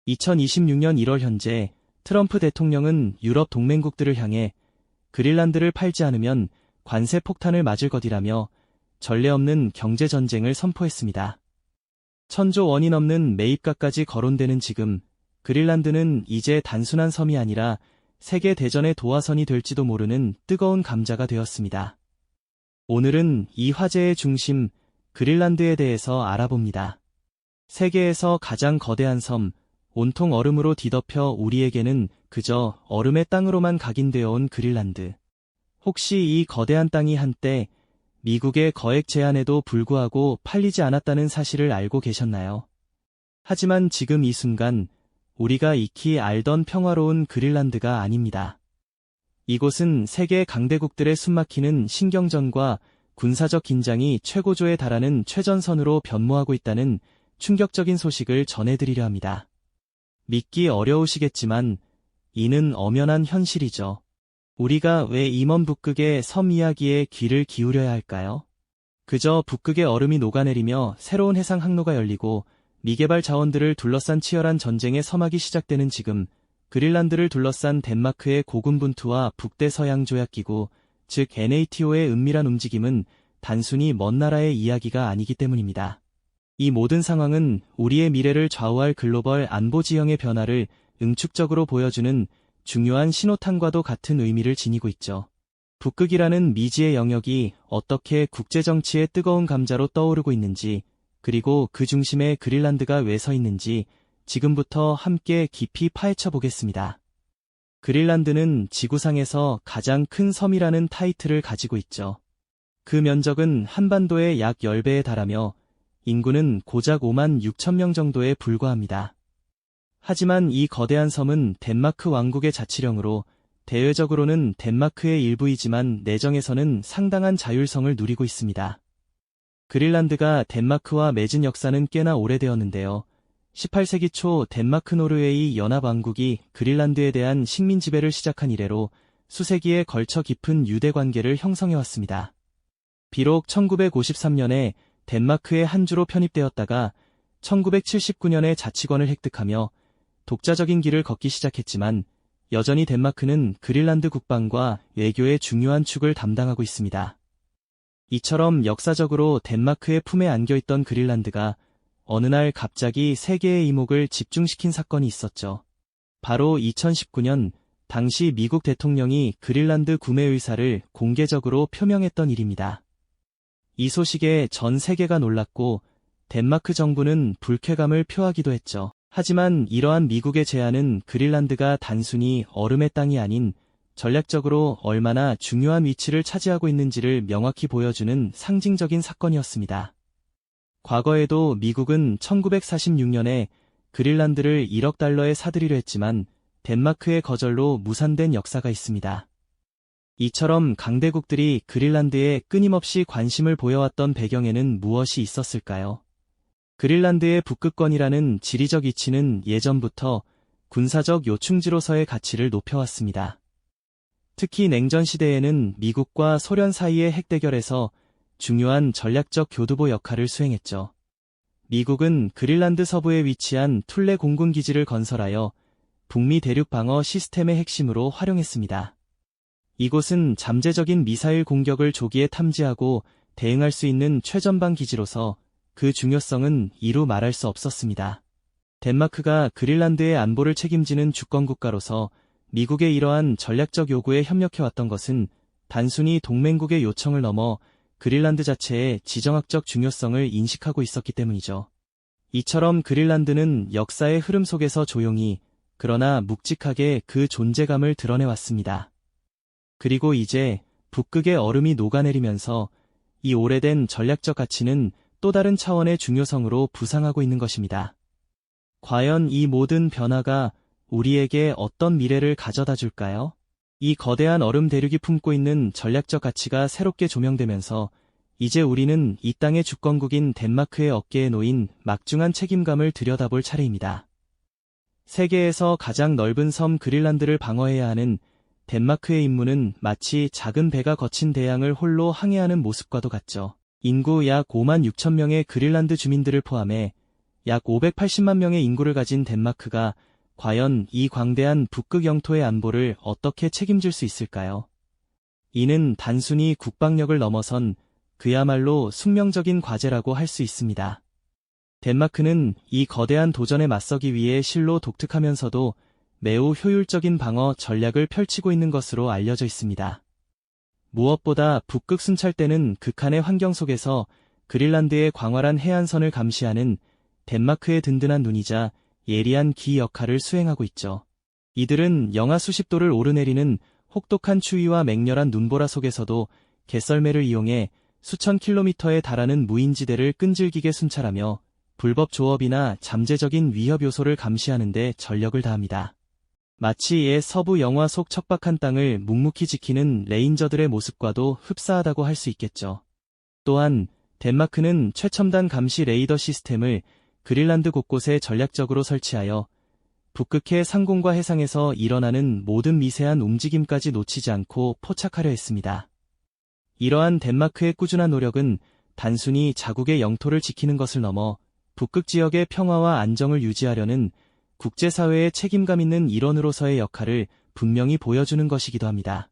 2026년 1월 현재 트럼프 대통령은 유럽 동맹국들을 향해 그린란드를 팔지 않으면 관세 폭탄을 맞을 것이라며 전례 없는 경제전쟁을 선포했습니다. 1,000조 원이 넘는 매입가까지 거론되는 지금 그린란드는 이제 단순한 섬이 아니라 세계 대전의 도화선이 될지도 모르는 뜨거운 감자가 되었습니다. 오늘은 이 화제의 중심 그린란드에 대해서 알아봅니다. 세계에서 가장 거대한 섬, 온통 얼음으로 뒤덮여 우리에게는 그저 얼음의 땅으로만 각인되어 온 그린란드. 혹시 이 거대한 땅이 한때 미국의 거액 제한에도 불구하고 팔리지 않았다는 사실을 알고 계셨나요? 하지만 지금 이 순간 우리가 익히 알던 평화로운 그린란드가 아닙니다. 이곳은 세계 강대국들의 숨막히는 신경전과 군사적 긴장이 최고조에 달하는 최전선으로 변모하고 있다는 충격적인 소식을 전해드리려 합니다. 믿기 어려우시겠지만 이는 엄연한 현실이죠. 우리가 왜 이 먼 북극의 섬 이야기에 귀를 기울여야 할까요? 그저 북극의 얼음이 녹아내리며 새로운 해상 항로가 열리고 미개발 자원들을 둘러싼 치열한 전쟁의 서막이 시작되는 지금 그린란드를 둘러싼 덴마크의 고군분투와 북대서양조약기구, 즉 NATO의 은밀한 움직임은 단순히 먼 나라의 이야기가 아니기 때문입니다. 이 모든 상황은 우리의 미래를 좌우할 글로벌 안보 지형의 변화를 응축적으로 보여주는 중요한 신호탄과도 같은 의미를 지니고 있죠. 북극이라는 미지의 영역이 어떻게 국제정치의 뜨거운 감자로 떠오르고 있는지, 그리고 그 중심에 그린란드가 왜 서 있는지 지금부터 함께 깊이 파헤쳐 보겠습니다. 그린란드는 지구상에서 가장 큰 섬이라는 타이틀을 가지고 있죠. 그 면적은 한반도의 약 10배에 달하며 인구는 고작 5만 6천 명 정도에 불과합니다. 하지만 이 거대한 섬은 덴마크 왕국의 자치령으로 대외적으로는 덴마크의 일부이지만 내정에서는 상당한 자율성을 누리고 있습니다. 그린란드가 덴마크와 맺은 역사는 꽤나 오래되었는데요. 18세기 초 덴마크 노르웨이 연합왕국이 그린란드에 대한 식민 지배를 시작한 이래로 수세기에 걸쳐 깊은 유대 관계를 형성해왔습니다. 비록 1953년에 덴마크의 한 주로 편입되었다가 1979년에 자치권을 획득하며 독자적인 길을 걷기 시작했지만 여전히 덴마크는 그린란드 국방과 외교의 중요한 축을 담당하고 있습니다. 이처럼 역사적으로 덴마크의 품에 안겨있던 그린란드가 어느 날 갑자기 세계의 이목을 집중시킨 사건이 있었죠. 바로 2019년 당시 미국 대통령이 그린란드 구매 의사를 공개적으로 표명했던 일입니다. 이 소식에 전 세계가 놀랐고 덴마크 정부는 불쾌감을 표하기도 했죠. 하지만 이러한 미국의 제안은 그린란드가 단순히 얼음의 땅이 아닌 전략적으로 얼마나 중요한 위치를 차지하고 있는지를 명확히 보여주는 상징적인 사건이었습니다. 과거에도 미국은 1946년에 그린란드를 1억 달러에 사들이려 했지만 덴마크의 거절로 무산된 역사가 있습니다. 이처럼 강대국들이 그린란드에 끊임없이 관심을 보여왔던 배경에는 무엇이 있었을까요? 그린란드의 북극권이라는 지리적 위치는 예전부터 군사적 요충지로서의 가치를 높여왔습니다. 특히 냉전 시대에는 미국과 소련 사이의 핵대결에서 중요한 전략적 교두보 역할을 수행했죠. 미국은 그린란드 서부에 위치한 툴레 공군 기지를 건설하여 북미 대륙 방어 시스템의 핵심으로 활용했습니다. 이곳은 잠재적인 미사일 공격을 조기에 탐지하고 대응할 수 있는 최전방 기지로서 그 중요성은 이루 말할 수 없었습니다. 덴마크가 그린란드의 안보를 책임지는 주권국가로서 미국의 이러한 전략적 요구에 협력해왔던 것은 단순히 동맹국의 요청을 넘어 그린란드 자체의 지정학적 중요성을 인식하고 있었기 때문이죠. 이처럼 그린란드는 역사의 흐름 속에서 조용히 그러나 묵직하게 그 존재감을 드러내왔습니다. 그리고 이제 북극의 얼음이 녹아내리면서 이 오래된 전략적 가치는 또 다른 차원의 중요성으로 부상하고 있는 것입니다. 과연 이 모든 변화가 우리에게 어떤 미래를 가져다 줄까요? 이 거대한 얼음 대륙이 품고 있는 전략적 가치가 새롭게 조명되면서 이제 우리는 이 땅의 주권국인 덴마크의 어깨에 놓인 막중한 책임감을 들여다볼 차례입니다. 세계에서 가장 넓은 섬 그린란드를 방어해야 하는 덴마크의 임무는 마치 작은 배가 거친 대양을 홀로 항해하는 모습과도 같죠. 인구 약 5만 6천 명의 그린란드 주민들을 포함해 약 580만 명의 인구를 가진 덴마크가 과연 이 광대한 북극 영토의 안보를 어떻게 책임질 수 있을까요? 이는 단순히 국방력을 넘어선 그야말로 숙명적인 과제라고 할 수 있습니다. 덴마크는 이 거대한 도전에 맞서기 위해 실로 독특하면서도 매우 효율적인 방어 전략을 펼치고 있는 것으로 알려져 있습니다. 무엇보다 북극 순찰대는 극한의 환경 속에서 그린란드의 광활한 해안선을 감시하는 덴마크의 든든한 눈이자 예리한 기 역할을 수행하고 있죠. 이들은 영하 수십 도를 오르내리는 혹독한 추위와 맹렬한 눈보라 속에서도 개썰매를 이용해 수천 킬로미터에 달하는 무인지대를 끈질기게 순찰하며 불법 조업이나 잠재적인 위협 요소를 감시하는 데 전력을 다합니다. 마치 옛 서부 영화 속 척박한 땅을 묵묵히 지키는 레인저들의 모습과도 흡사하다고 할 수 있겠죠. 또한 덴마크는 최첨단 감시 레이더 시스템을 그린란드 곳곳에 전략적으로 설치하여 북극해 상공과 해상에서 일어나는 모든 미세한 움직임까지 놓치지 않고 포착하려 했습니다. 이러한 덴마크의 꾸준한 노력은 단순히 자국의 영토를 지키는 것을 넘어 북극 지역의 평화와 안정을 유지하려는 국제사회의 책임감 있는 일원으로서의 역할을 분명히 보여주는 것이기도 합니다.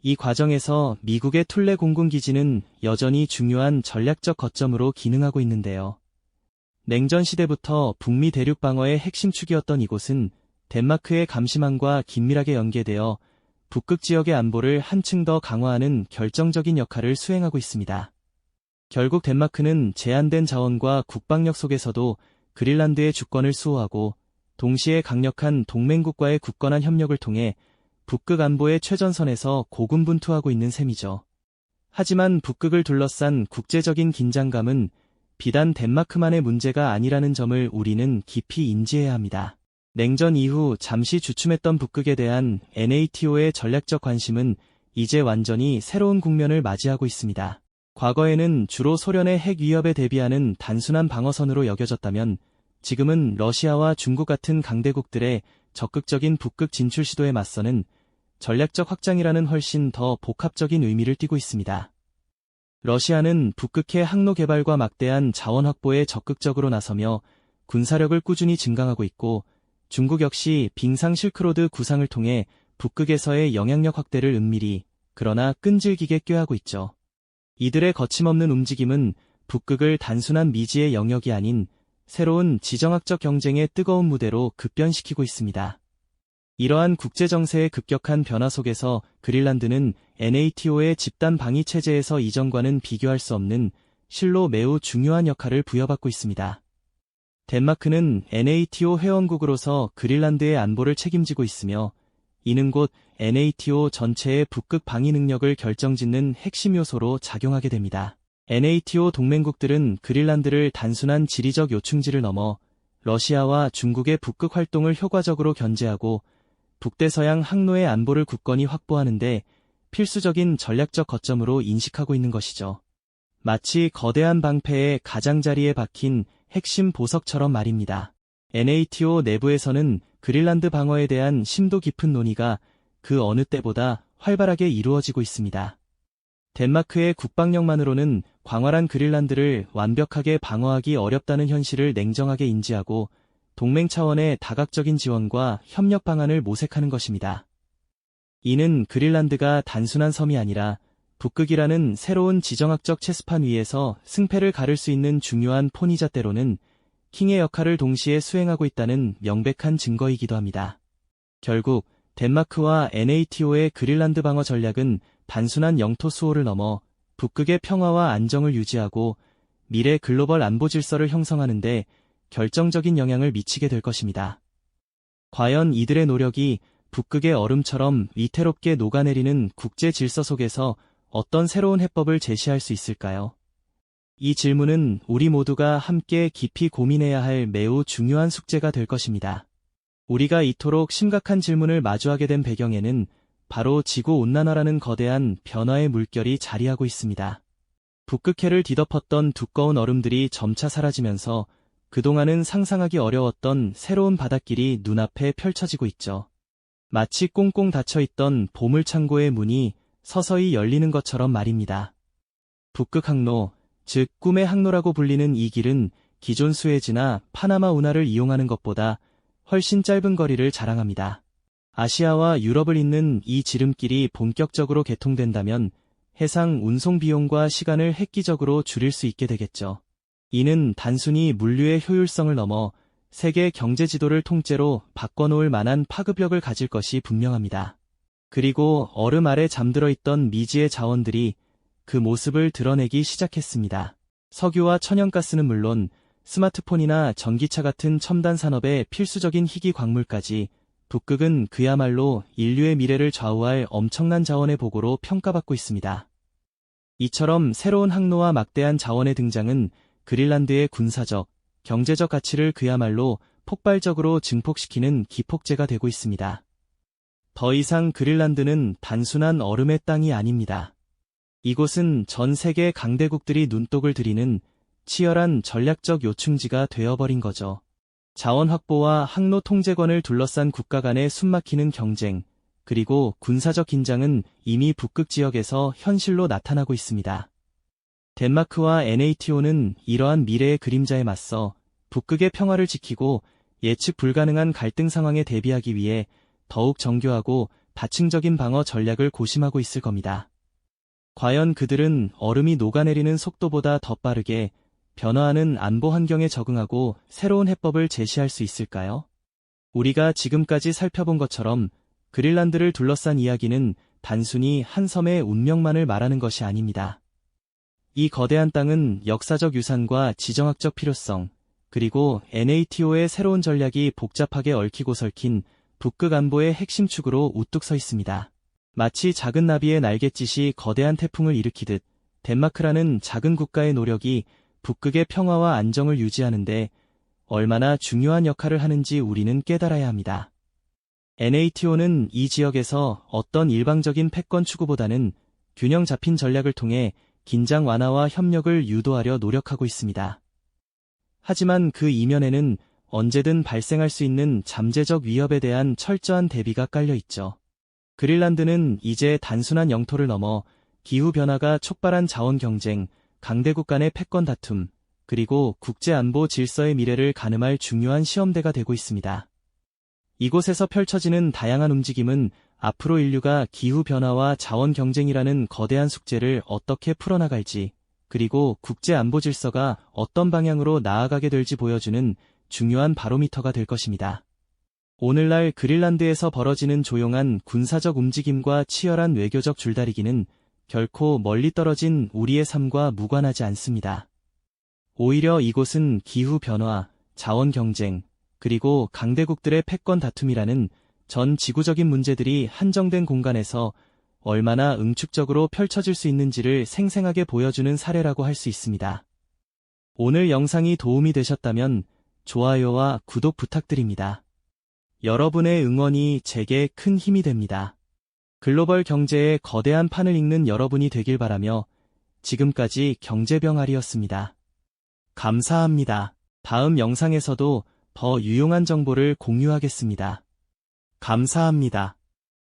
이 과정에서 미국의 툴레 공군기지는 여전히 중요한 전략적 거점으로 기능하고 있는데요. 냉전 시대부터 북미 대륙 방어의 핵심 축이었던 이곳은 덴마크의 감시망과 긴밀하게 연계되어 북극 지역의 안보를 한층 더 강화하는 결정적인 역할을 수행하고 있습니다. 결국 덴마크는 제한된 자원과 국방력 속에서도 그린란드의 주권을 수호하고 동시에 강력한 동맹국과의 굳건한 협력을 통해 북극 안보의 최전선에서 고군분투하고 있는 셈이죠. 하지만 북극을 둘러싼 국제적인 긴장감은 비단 덴마크만의 문제가 아니라는 점을 우리는 깊이 인지해야 합니다. 냉전 이후 잠시 주춤했던 북극에 대한 NATO의 전략적 관심은 이제 완전히 새로운 국면을 맞이하고 있습니다. 과거에는 주로 소련의 핵 위협에 대비하는 단순한 방어선으로 여겨졌다면 지금은 러시아와 중국 같은 강대국들의 적극적인 북극 진출 시도에 맞서는 전략적 확장이라는 훨씬 더 복합적인 의미를 띠고 있습니다. 러시아는 북극해 항로 개발과 막대한 자원 확보에 적극적으로 나서며 군사력을 꾸준히 증강하고 있고 중국 역시 빙상 실크로드 구상을 통해 북극에서의 영향력 확대를 은밀히 그러나 끈질기게 꾀하고 있죠. 이들의 거침없는 움직임은 북극을 단순한 미지의 영역이 아닌 새로운 지정학적 경쟁의 뜨거운 무대로 급변시키고 있습니다. 이러한 국제정세의 급격한 변화 속에서 그린란드는 NATO의 집단 방위 체제에서 이전과는 비교할 수 없는 실로 매우 중요한 역할을 부여받고 있습니다. 덴마크는 NATO 회원국으로서 그린란드의 안보를 책임지고 있으며 이는 곧 NATO 전체의 북극 방위 능력을 결정짓는 핵심 요소로 작용하게 됩니다. NATO 동맹국들은 그린란드를 단순한 지리적 요충지를 넘어 러시아와 중국의 북극 활동을 효과적으로 견제하고 북대서양 항로의 안보를 굳건히 확보하는 데 필수적인 전략적 거점으로 인식하고 있는 것이죠. 마치 거대한 방패의 가장자리에 박힌 핵심 보석처럼 말입니다. NATO 내부에서는 그린란드 방어에 대한 심도 깊은 논의가 그 어느 때보다 활발하게 이루어지고 있습니다. 덴마크의 국방력만으로는 광활한 그린란드를 완벽하게 방어하기 어렵다는 현실을 냉정하게 인지하고 동맹 차원의 다각적인 지원과 협력 방안을 모색하는 것입니다. 이는 그린란드가 단순한 섬이 아니라 북극이라는 새로운 지정학적 체스판 위에서 승패를 가를 수 있는 중요한 폰이자 때로는 킹의 역할을 동시에 수행하고 있다는 명백한 증거이기도 합니다. 결국 덴마크와 NATO의 그린란드 방어 전략은 단순한 영토 수호를 넘어 북극의 평화와 안정을 유지하고 미래 글로벌 안보 질서를 형성하는 데 결정적인 영향을 미치게 될 것입니다. 과연 이들의 노력이 북극의 얼음처럼 위태롭게 녹아내리는 국제 질서 속에서 어떤 새로운 해법을 제시할 수 있을까요? 이 질문은 우리 모두가 함께 깊이 고민해야 할 매우 중요한 숙제가 될 것입니다. 우리가 이토록 심각한 질문을 마주하게 된 배경에는 바로 지구온난화라는 거대한 변화의 물결이 자리하고 있습니다. 북극해를 뒤덮었던 두꺼운 얼음들이 점차 사라지면서 그동안은 상상하기 어려웠던 새로운 바닷길이 눈앞에 펼쳐지고 있죠. 마치 꽁꽁 닫혀있던 보물창고의 문이 서서히 열리는 것처럼 말입니다. 북극 항로, 즉 꿈의 항로라고 불리는 이 길은 기존 수에즈나 파나마 운하를 이용하는 것보다 훨씬 짧은 거리를 자랑합니다. 아시아와 유럽을 잇는 이 지름길이 본격적으로 개통된다면 해상 운송 비용과 시간을 획기적으로 줄일 수 있게 되겠죠. 이는 단순히 물류의 효율성을 넘어 세계 경제 지도를 통째로 바꿔놓을 만한 파급력을 가질 것이 분명합니다. 그리고 얼음 아래 잠들어 있던 미지의 자원들이 그 모습을 드러내기 시작했습니다. 석유와 천연가스는 물론 스마트폰이나 전기차 같은 첨단 산업의 필수적인 희귀 광물까지 북극은 그야말로 인류의 미래를 좌우할 엄청난 자원의 보고로 평가받고 있습니다. 이처럼 새로운 항로와 막대한 자원의 등장은 그린란드의 군사적, 경제적 가치를 그야말로 폭발적으로 증폭시키는 기폭제가 되고 있습니다. 더 이상 그린란드는 단순한 얼음의 땅이 아닙니다. 이곳은 전 세계 강대국들이 눈독을 들이는 치열한 전략적 요충지가 되어버린 거죠. 자원 확보와 항로 통제권을 둘러싼 국가 간의 숨막히는 경쟁, 그리고 군사적 긴장은 이미 북극 지역에서 현실로 나타나고 있습니다. 덴마크와 NATO는 이러한 미래의 그림자에 맞서 북극의 평화를 지키고 예측 불가능한 갈등 상황에 대비하기 위해 더욱 정교하고 다층적인 방어 전략을 고심하고 있을 겁니다. 과연 그들은 얼음이 녹아내리는 속도보다 더 빠르게 변화하는 안보 환경에 적응하고 새로운 해법을 제시할 수 있을까요? 우리가 지금까지 살펴본 것처럼 그린란드를 둘러싼 이야기는 단순히 한 섬의 운명만을 말하는 것이 아닙니다. 이 거대한 땅은 역사적 유산과 지정학적 필요성, 그리고 NATO의 새로운 전략이 복잡하게 얽히고 설킨 북극 안보의 핵심 축으로 우뚝 서 있습니다. 마치 작은 나비의 날갯짓이 거대한 태풍을 일으키듯 덴마크라는 작은 국가의 노력이 북극의 평화와 안정을 유지하는데 얼마나 중요한 역할을 하는지 우리는 깨달아야 합니다. NATO는 이 지역에서 어떤 일방적인 패권 추구보다는 균형 잡힌 전략을 통해 긴장 완화와 협력을 유도하려 노력하고 있습니다. 하지만 그 이면에는 언제든 발생할 수 있는 잠재적 위협에 대한 철저한 대비가 깔려 있죠. 그린란드는 이제 단순한 영토를 넘어 기후변화가 촉발한 자원 경쟁, 강대국 간의 패권 다툼, 그리고 국제안보 질서의 미래를 가늠할 중요한 시험대가 되고 있습니다. 이곳에서 펼쳐지는 다양한 움직임은 앞으로 인류가 기후변화와 자원 경쟁이라는 거대한 숙제를 어떻게 풀어나갈지, 그리고 국제안보 질서가 어떤 방향으로 나아가게 될지 보여주는 중요한 바로미터가 될 것입니다. 오늘날 그린란드에서 벌어지는 조용한 군사적 움직임과 치열한 외교적 줄다리기는 결코 멀리 떨어진 우리의 삶과 무관하지 않습니다. 오히려 이곳은 기후변화, 자원 경쟁, 그리고 강대국들의 패권 다툼이라는 전 지구적인 문제들이 한정된 공간에서 얼마나 응축적으로 펼쳐질 수 있는지를 생생하게 보여주는 사례라고 할 수 있습니다. 오늘 영상이 도움이 되셨다면 좋아요와 구독 부탁드립니다. 여러분의 응원이 제게 큰 힘이 됩니다. 글로벌 경제의 거대한 판을 읽는 여러분이 되길 바라며 지금까지 경제병아리였습니다. 감사합니다. 다음 영상에서도 더 유용한 정보를 공유하겠습니다. 감사합니다.